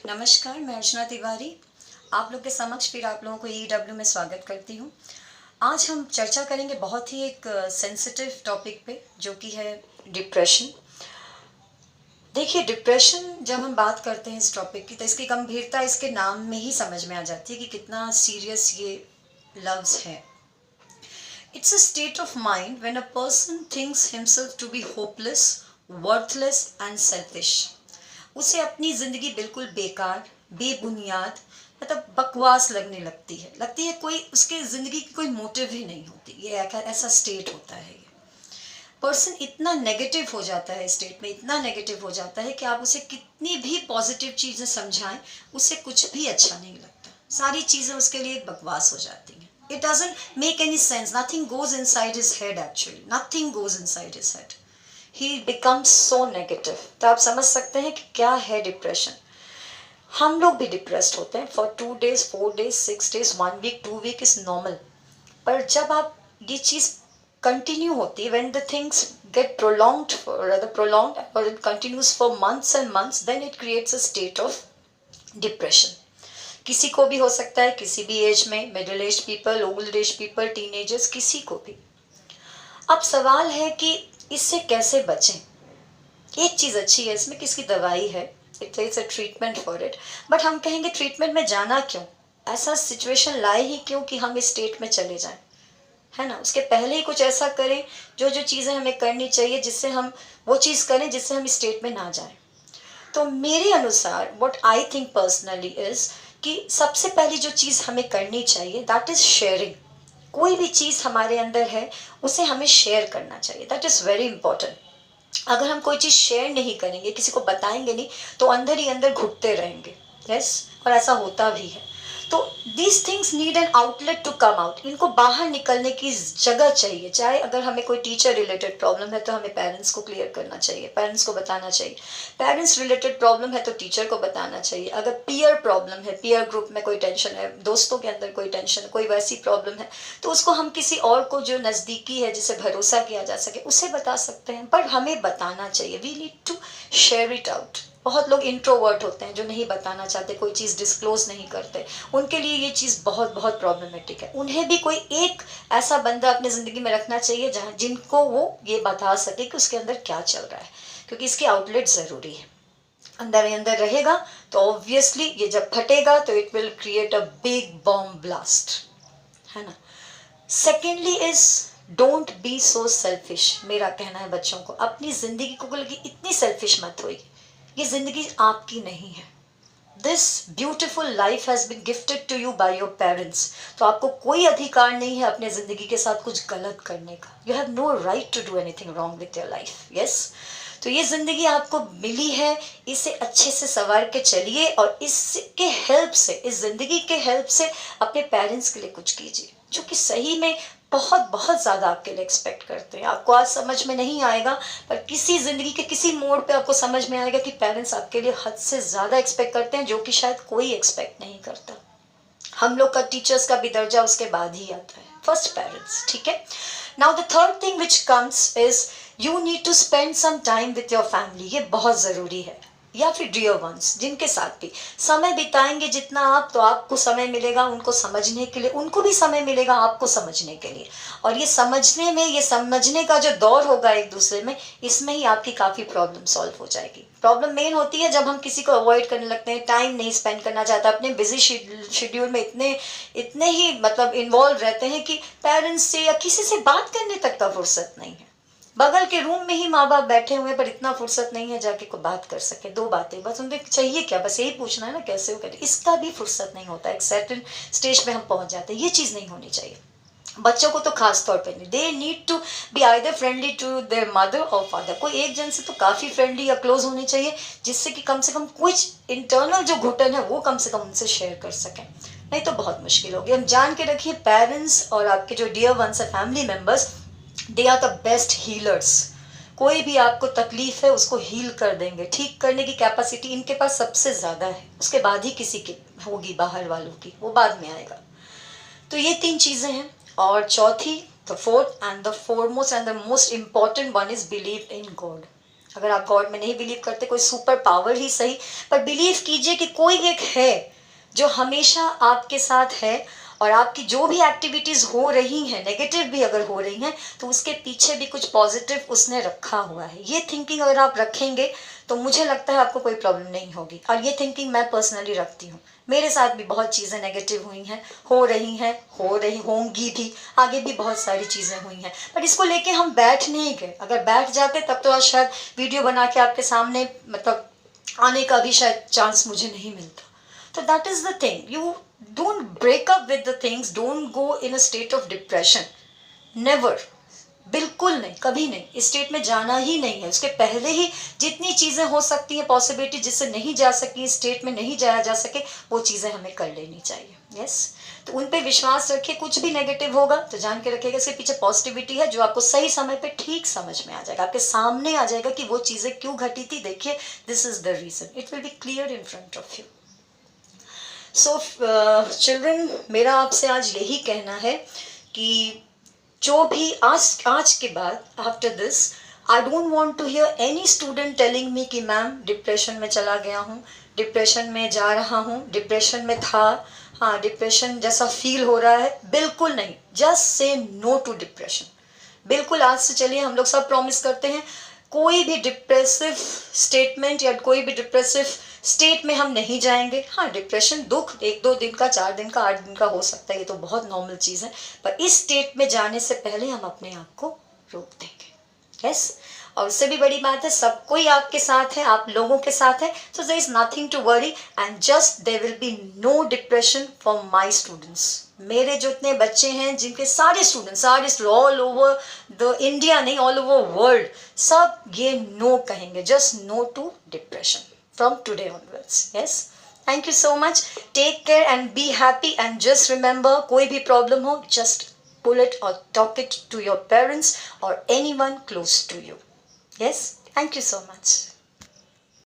नमस्कार, मैं अर्चना तिवारी आप लोग के समक्ष फिर आप लोगों को ईडब्ल्यू में स्वागत करती हूँ। आज हम चर्चा करेंगे बहुत ही एक सेंसिटिव टॉपिक पे, जो कि है डिप्रेशन। देखिए, डिप्रेशन जब हम बात करते हैं इस टॉपिक की, तो इसकी गंभीरता इसके नाम में ही समझ में आ जाती है कि कितना सीरियस ये लफ्ज़ है। It's a state of mind when a person thinks himself to be hopeless, worthless and selfish. उसे अपनी ज़िंदगी बिल्कुल बेकार, बेबुनियाद, मतलब बकवास लगती है कोई उसके ज़िंदगी की कोई मोटिव ही नहीं होती। ये ऐसा स्टेट होता है। ये पर्सन इतना नेगेटिव हो जाता है, स्टेट में इतना नेगेटिव हो जाता है कि आप उसे कितनी भी पॉजिटिव चीज़ें समझाएं, उसे कुछ भी अच्छा नहीं लगता। सारी चीज़ें उसके लिए बकवास हो जाती हैं। It doesn't make any sense, nothing goes inside his head, actually nothing goes inside his head. He becomes so negative. तो आप समझ सकते हैं कि क्या है डिप्रेशन। हम लोग भी डिप्रेस्ड होते हैं for 2 days, 4 days, 6 days, 1 week, 2 week is normal. पर जब आप ये चीज़ कंटिन्यू होती है, when the things get prolonged और it continues for months and months, then it creates a state of depression. किसी को भी हो सकता है, किसी भी एज में, middle age people, old age people, teenagers, किसी को भी। अब सवाल है कि इससे कैसे बचें। एक चीज़ अच्छी है इसमें कि इसकी दवाई है, it's a treatment for it. But हम कहेंगे ट्रीटमेंट में जाना क्यों, ऐसा सिचुएशन लाए ही क्यों कि हम इस स्टेट में चले जाएं, है ना। उसके पहले ही कुछ ऐसा करें जो जो चीज़ें हमें करनी चाहिए, जिससे हम वो चीज़ करें जिससे हम इस स्टेट में ना जाएं। तो मेरे अनुसार what I think personally is कि सबसे पहली जो चीज़ हमें करनी चाहिए, दैट इज़ शेयरिंग। कोई भी चीज़ हमारे अंदर है, उसे हमें शेयर करना चाहिए, दैट इज़ वेरी इंपॉर्टेंट। अगर हम कोई चीज़ शेयर नहीं करेंगे, किसी को बताएंगे नहीं, तो अंदर ही अंदर घुटते रहेंगे। यस, और ऐसा होता भी है। तो these things need an outlet to come out. इनको बाहर निकलने की जगह चाहिए। चाहे अगर हमें कोई टीचर रिलेटेड प्रॉब्लम है तो हमें पेरेंट्स को क्लियर करना चाहिए, पेरेंट्स को बताना चाहिए। पेरेंट्स रिलेटेड प्रॉब्लम है तो टीचर को बताना चाहिए। अगर पीयर प्रॉब्लम है, पीयर ग्रुप में कोई टेंशन है, दोस्तों के अंदर कोई टेंशन है, कोई वैसी प्रॉब्लम है, तो उसको हम किसी और को जो नज़दीकी है, जिसे भरोसा किया जा सके, उसे बता सकते हैं। पर हमें बताना चाहिए, we need to share it out. बहुत लोग इंट्रोवर्ट होते हैं जो नहीं बताना चाहते, कोई चीज़ डिस्क्लोज नहीं करते। उनके लिए ये चीज़ बहुत बहुत प्रॉब्लमेटिक है। उन्हें भी कोई एक ऐसा बंदा अपनी ज़िंदगी में रखना चाहिए जहाँ जिनको वो ये बता सके कि उसके अंदर क्या चल रहा है, क्योंकि इसकी आउटलेट ज़रूरी है। अंदर ही अंदर रहेगा तो ऑब्वियसली ये जब फटेगा तो it will create a big bomb blast, है ना। Secondly is don't be so selfish. मेरा कहना है बच्चों को, अपनी ज़िंदगी को लगी इतनी सेल्फिश मत होइए। ये ज़िंदगी आपकी नहीं है। This beautiful life has been gifted to you by your parents. तो आपको कोई अधिकार नहीं है अपने ज़िंदगी के साथ कुछ गलत करने का। You have no right to do anything wrong with your life. Yes, तो ये ज़िंदगी आपको मिली है, इसे अच्छे से संवार के चलिए और इसके हेल्प से, इस ज़िंदगी के हेल्प से अपने पेरेंट्स के लिए कुछ कीजिए, जो कि सही में बहुत बहुत ज़्यादा आपके लिए एक्सपेक्ट करते हैं। आपको आज समझ में नहीं आएगा, पर किसी ज़िंदगी के किसी मोड़ पे आपको समझ में आएगा कि पेरेंट्स आपके लिए हद से ज़्यादा एक्सपेक्ट करते हैं, जो कि शायद कोई एक्सपेक्ट नहीं करता। हम लोग का टीचर्स का भी दर्जा उसके बाद ही आता है, फर्स्ट पेरेंट्स, ठीक है। Now the third thing which comes is you need to spend some time with your family. ये बहुत ज़रूरी है, या फिर डियर वंस, जिनके साथ भी समय बिताएंगे जितना आप, तो आपको समय मिलेगा उनको समझने के लिए, उनको भी समय मिलेगा आपको समझने के लिए। और ये समझने में, ये समझने का जो दौर होगा एक दूसरे में, इसमें ही आपकी काफ़ी प्रॉब्लम सॉल्व हो जाएगी। प्रॉब्लम मेन होती है जब हम किसी को अवॉइड करने लगते हैं, टाइम नहीं स्पेंड करना चाहता, अपने बिजी शेड्यूल में इतने इतने ही मतलब इन्वॉल्व रहते हैं कि पेरेंट्स से या किसी से बात करने तक का फुर्सत नहीं है। बगल के रूम में ही माँ बाप बैठे हुए, पर इतना फुर्सत नहीं है जाके कोई बात कर सके, दो बातें बस। उन्हें चाहिए क्या, बस यही पूछना है ना कैसे हो, कहते इसका भी फुर्सत नहीं होता। एक सर्टेन स्टेज पे हम पहुंच जाते हैं। ये चीज़ नहीं होनी चाहिए। बच्चों को तो खास तौर पे नहीं, they need to be either friendly to their mother और फादर। कोई एक जन से तो काफ़ी फ्रेंडली या क्लोज होनी चाहिए, जिससे कि कम से कम कुछ इंटरनल जो घुटन है वो कम से कम उनसे शेयर कर सकें। नहीं तो बहुत मुश्किल होगी। हम जान के रखिए, पेरेंट्स और आपके जो डियर वंस है, family members, they are the best healers. कोई भी आपको तकलीफ है उसको हील कर देंगे, ठीक करने की कैपेसिटी इनके पास सबसे ज़्यादा है। उसके बाद ही किसी की होगी, बाहर वालों की, वो बाद में आएगा। तो ये 3 चीज़ें हैं। और चौथी, the fourth and the foremost and the most important one is believe in God. अगर आप गॉड में नहीं बिलीव करते, कोई सुपर पावर ही सही, पर बिलीव कीजिए कि कोई एक है जो हमेशा आपके साथ है, और आपकी जो भी एक्टिविटीज़ हो रही हैं, नेगेटिव भी अगर हो रही हैं, तो उसके पीछे भी कुछ पॉजिटिव उसने रखा हुआ है। ये थिंकिंग अगर आप रखेंगे तो मुझे लगता है आपको कोई प्रॉब्लम नहीं होगी, और ये थिंकिंग मैं पर्सनली रखती हूँ। मेरे साथ भी बहुत चीज़ें नेगेटिव हुई हैं, हो रही होंगी भी, आगे भी बहुत सारी चीज़ें हुई हैं, पर इसको लेके हम बैठ नहीं गए। अगर बैठ जाते तब तो आज शायद वीडियो बना के आपके सामने मतलब आने का भी शायद चांस मुझे नहीं मिलता। तो that is the thing, you don't break up with the things, don't go in a state of depression, never, बिल्कुल नहीं, कभी नहीं। इस स्टेट में जाना ही नहीं है। उसके पहले ही जितनी चीज़ें हो सकती हैं, पॉसिबिलिटी जिससे नहीं जा सकी, इस स्टेट में नहीं जाया जा सके, वो चीज़ें हमें कर लेनी चाहिए। यस, तो उन पे विश्वास रखिए। कुछ भी नेगेटिव होगा तो जान के रखिएगा इसके पीछे पॉजिटिविटी है, जो आपको सही समय पे ठीक समझ में आ जाएगा, आपके सामने आ जाएगा कि वो चीज़ें क्यों घटी थी। देखिए, this is the reason, it will be clear in front of you. So children, मेरा आपसे आज यही कहना है कि जो भी आज के बाद, after this, I don't want to hear any student telling me कि मैम डिप्रेशन में चला गया हूँ, डिप्रेशन में जा रहा हूँ, डिप्रेशन में था, हाँ डिप्रेशन जैसा फील हो रहा है। बिल्कुल नहीं, just say no to depression. बिल्कुल आज से चलिए, हम लोग सब प्रॉमिस करते हैं कोई भी डिप्रेसिव स्टेटमेंट या कोई भी डिप्रेसिव स्टेट में हम नहीं जाएंगे। हाँ, डिप्रेशन दुख 1-2 दिन का, 4 दिन का, 8 दिन का हो सकता है, ये तो बहुत नॉर्मल चीज़ है, पर इस स्टेट में जाने से पहले हम अपने आप को रोक देंगे। यस, और उससे भी बड़ी बात है, सब कोई आपके साथ है, आप लोगों के साथ है, so there is nothing to worry, and just there will be no depression for my students. मेरे जो इतने बच्चे हैं, जिनके सारे students all over the India नहीं, ऑल ओवर वर्ल्ड, सब ये नो कहेंगे, just no to depression from today onwards. Yes, thank you so much, take care and be happy, and just remember, कोई भी problem हो, just pull it or talk it to your parents or anyone close to you. Yes, thank you so much.